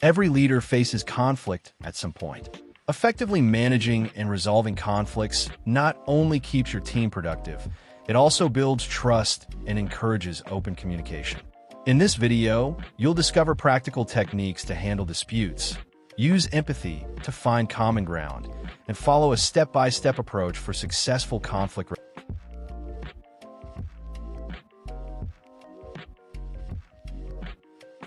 Every leader faces conflict at some point. Effectively managing and resolving conflicts not only keeps your team productive, it also builds trust and encourages open communication. In this video, you'll discover practical techniques to handle disputes, use empathy to find common ground, and follow a step-by-step approach for successful conflict resolution.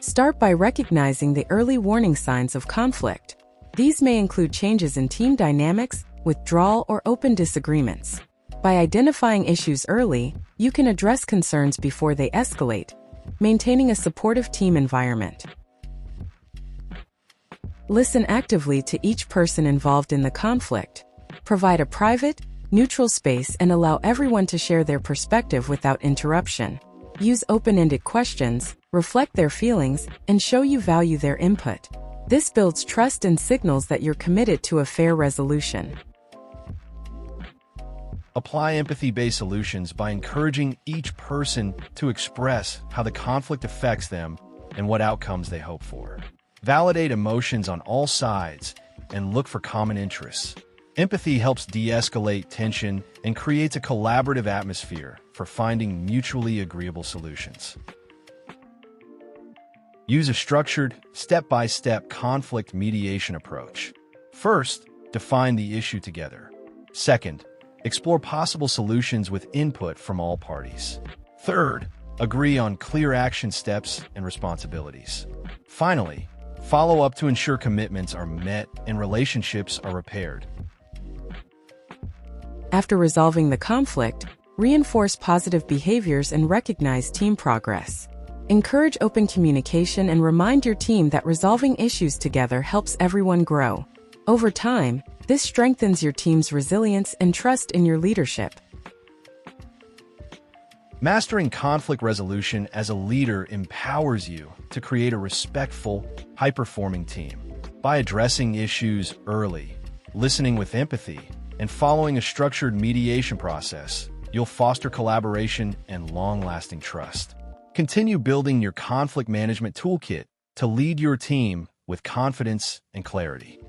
Start by recognizing the early warning signs of conflict. These may include changes in team dynamics, withdrawal, or open disagreements. By identifying issues early, you can address concerns before they escalate, maintaining a supportive team environment. Listen actively to each person involved in the conflict. Provide a private, neutral space and allow everyone to share their perspective without interruption. Use open-ended questions, reflect their feelings, and show you value their input. This builds trust and signals that you're committed to a fair resolution. Apply empathy-based solutions by encouraging each person to express how the conflict affects them and what outcomes they hope for. Validate emotions on all sides and look for common interests. Empathy helps de-escalate tension and creates a collaborative atmosphere for finding mutually agreeable solutions. Use a structured, step-by-step conflict mediation approach. First, define the issue together. Second, explore possible solutions with input from all parties. Third, agree on clear action steps and responsibilities. Finally, follow up to ensure commitments are met and relationships are repaired. After resolving the conflict, reinforce positive behaviors and recognize team progress. Encourage open communication and remind your team that resolving issues together helps everyone grow. Over time, this strengthens your team's resilience and trust in your leadership. Mastering conflict resolution as a leader empowers you to create a respectful, high-performing team. By addressing issues early, listening with empathy, and following a structured mediation process, you'll foster collaboration and long-lasting trust. Continue building your conflict management toolkit to lead your team with confidence and clarity.